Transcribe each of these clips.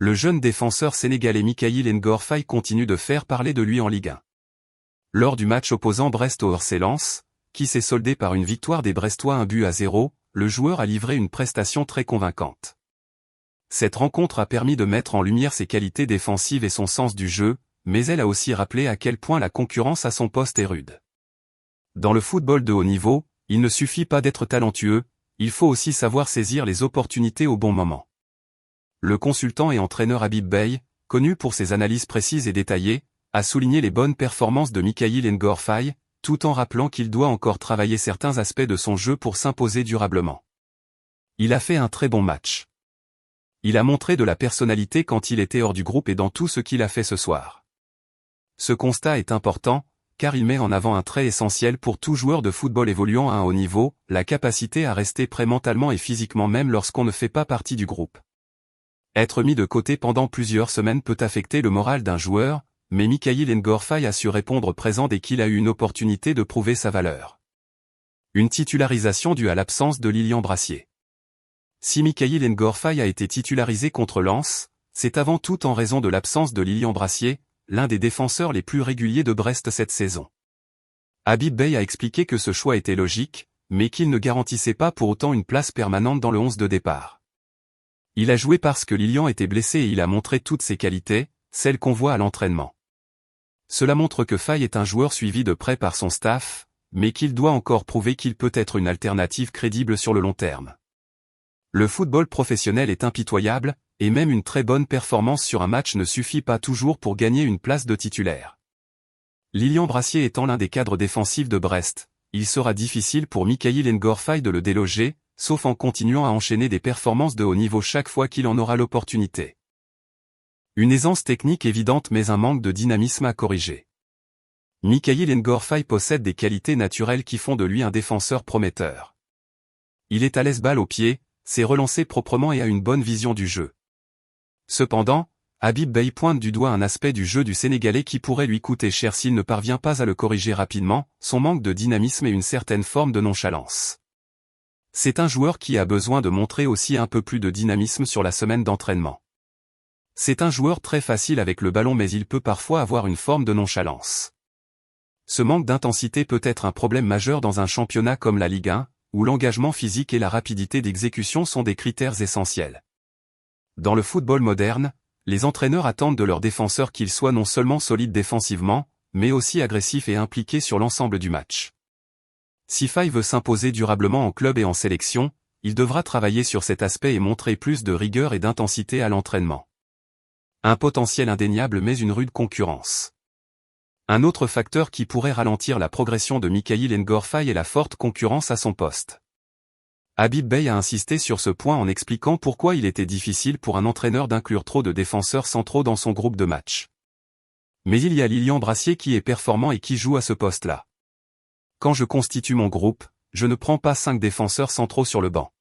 Le jeune défenseur sénégalais Mikayil Ngor Faye continue de faire parler de lui en Ligue 1. Lors du match opposant Brest au RC Lens, qui s'est soldé par une victoire des Brestois 1-0, le joueur a livré une prestation très convaincante. Cette rencontre a permis de mettre en lumière ses qualités défensives et son sens du jeu, mais elle a aussi rappelé à quel point la concurrence à son poste est rude. Dans le football de haut niveau, il ne suffit pas d'être talentueux, il faut aussi savoir saisir les opportunités au bon moment. Le consultant et entraîneur Habib Beye, connu pour ses analyses précises et détaillées, a souligné les bonnes performances de Mikayil Ngor Faye, tout en rappelant qu'il doit encore travailler certains aspects de son jeu pour s'imposer durablement. Il a fait un très bon match. Il a montré de la personnalité quand il était hors du groupe et dans tout ce qu'il a fait ce soir. Ce constat est important, car il met en avant un trait essentiel pour tout joueur de football évoluant à un haut niveau, la capacité à rester prêt mentalement et physiquement même lorsqu'on ne fait pas partie du groupe. Être mis de côté pendant plusieurs semaines peut affecter le moral d'un joueur, mais Mikayil Ngor Faye a su répondre présent dès qu'il a eu une opportunité de prouver sa valeur. Une titularisation due à l'absence de Lilian Brassier. Si Mikayil Ngor Faye a été titularisé contre Lens, c'est avant tout en raison de l'absence de Lilian Brassier, l'un des défenseurs les plus réguliers de Brest cette saison. Habib Beye a expliqué que ce choix était logique, mais qu'il ne garantissait pas pour autant une place permanente dans le 11 de départ. Il a joué parce que Lilian était blessé et il a montré toutes ses qualités, celles qu'on voit à l'entraînement. Cela montre que Faye est un joueur suivi de près par son staff, mais qu'il doit encore prouver qu'il peut être une alternative crédible sur le long terme. Le football professionnel est impitoyable, et même une très bonne performance sur un match ne suffit pas toujours pour gagner une place de titulaire. Lilian Brassier étant l'un des cadres défensifs de Brest, il sera difficile pour Mikayil Ngor Faye de le déloger, sauf en continuant à enchaîner des performances de haut niveau chaque fois qu'il en aura l'opportunité. Une aisance technique évidente mais un manque de dynamisme à corriger. Mikayil Ngor Faye possède des qualités naturelles qui font de lui un défenseur prometteur. Il est à l'aise balle au pied, sait relancer proprement et a une bonne vision du jeu. Cependant, Habib Beye pointe du doigt un aspect du jeu du Sénégalais qui pourrait lui coûter cher s'il ne parvient pas à le corriger rapidement, son manque de dynamisme et une certaine forme de nonchalance. C'est un joueur qui a besoin de montrer aussi un peu plus de dynamisme sur la semaine d'entraînement. C'est un joueur très facile avec le ballon mais il peut parfois avoir une forme de nonchalance. Ce manque d'intensité peut être un problème majeur dans un championnat comme la Ligue 1, où l'engagement physique et la rapidité d'exécution sont des critères essentiels. Dans le football moderne, les entraîneurs attendent de leurs défenseurs qu'ils soient non seulement solides défensivement, mais aussi agressifs et impliqués sur l'ensemble du match. Si Faye veut s'imposer durablement en club et en sélection, il devra travailler sur cet aspect et montrer plus de rigueur et d'intensité à l'entraînement. Un potentiel indéniable mais une rude concurrence. Un autre facteur qui pourrait ralentir la progression de Mikayil Ngor Faye est la forte concurrence à son poste. Habib Beye a insisté sur ce point en expliquant pourquoi il était difficile pour un entraîneur d'inclure trop de défenseurs centraux dans son groupe de match. Mais il y a Lilian Brassier qui est performant et qui joue à ce poste-là. Quand je constitue mon groupe, je ne prends pas 5 défenseurs centraux sur le banc.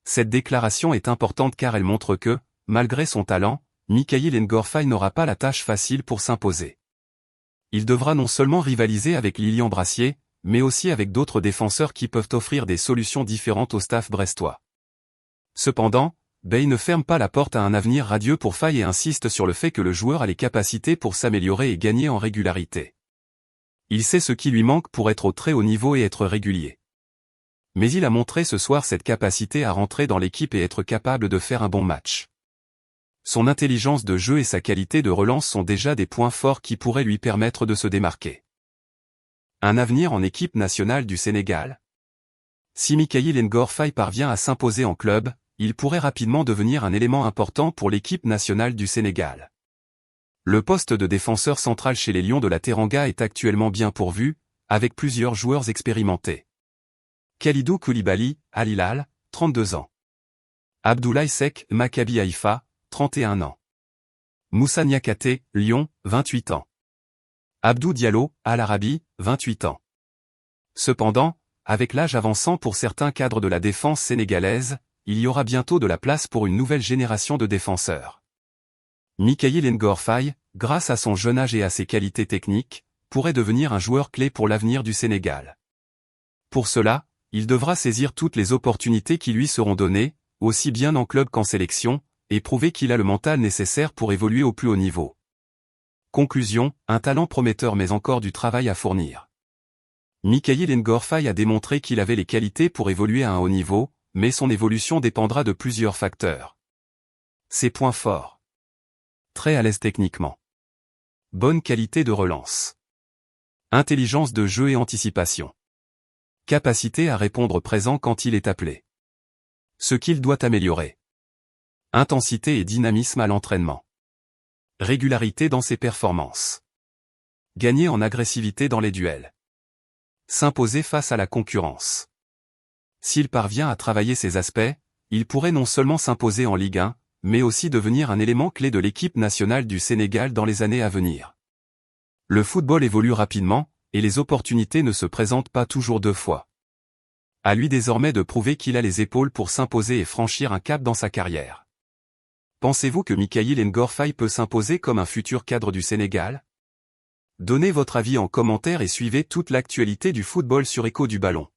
Cette déclaration est importante car elle montre que, malgré son talent, Mikayil Ngor Faye n'aura pas la tâche facile pour s'imposer. Il devra non seulement rivaliser avec Lilian Brassier, mais aussi avec d'autres défenseurs qui peuvent offrir des solutions différentes au staff brestois. Cependant, Beye ne ferme pas la porte à un avenir radieux pour Faye et insiste sur le fait que le joueur a les capacités pour s'améliorer et gagner en régularité. Il sait ce qui lui manque pour être au très haut niveau et être régulier. Mais il a montré ce soir cette capacité à rentrer dans l'équipe et être capable de faire un bon match. Son intelligence de jeu et sa qualité de relance sont déjà des points forts qui pourraient lui permettre de se démarquer. Un avenir en équipe nationale du Sénégal. Si Mikayil Ngor Faye parvient à s'imposer en club, il pourrait rapidement devenir un élément important pour l'équipe nationale du Sénégal. Le poste de défenseur central chez les Lions de la Teranga est actuellement bien pourvu, avec plusieurs joueurs expérimentés. Khalidou Koulibaly, Al Hilal, 32 ans. Abdoulaye Seck, Maccabi Haïfa, 31 ans. Moussa Niakhaté, Lyon, 28 ans. Abdou Diallo, Al Arabi, 28 ans. Cependant, avec l'âge avançant pour certains cadres de la défense sénégalaise, il y aura bientôt de la place pour une nouvelle génération de défenseurs. Mikayil Ngor Faye, grâce à son jeune âge et à ses qualités techniques, pourrait devenir un joueur clé pour l'avenir du Sénégal. Pour cela, il devra saisir toutes les opportunités qui lui seront données, aussi bien en club qu'en sélection, et prouver qu'il a le mental nécessaire pour évoluer au plus haut niveau. Conclusion, un talent prometteur mais encore du travail à fournir. Mikhail Ngor-Faye a démontré qu'il avait les qualités pour évoluer à un haut niveau, mais son évolution dépendra de plusieurs facteurs. Ses points forts. Très à l'aise techniquement. Bonne qualité de relance. Intelligence de jeu et anticipation. Capacité à répondre présent quand il est appelé. Ce qu'il doit améliorer. Intensité et dynamisme à l'entraînement. Régularité dans ses performances. Gagner en agressivité dans les duels. S'imposer face à la concurrence. S'il parvient à travailler ces aspects, il pourrait non seulement s'imposer en Ligue 1, mais aussi devenir un élément clé de l'équipe nationale du Sénégal dans les années à venir. Le football évolue rapidement, et les opportunités ne se présentent pas toujours deux fois. À lui désormais de prouver qu'il a les épaules pour s'imposer et franchir un cap dans sa carrière. Pensez-vous que Mikhail Ngor-Faye peut s'imposer comme un futur cadre du Sénégal? Donnez votre avis en commentaire et suivez toute l'actualité du football sur Écho du Ballon.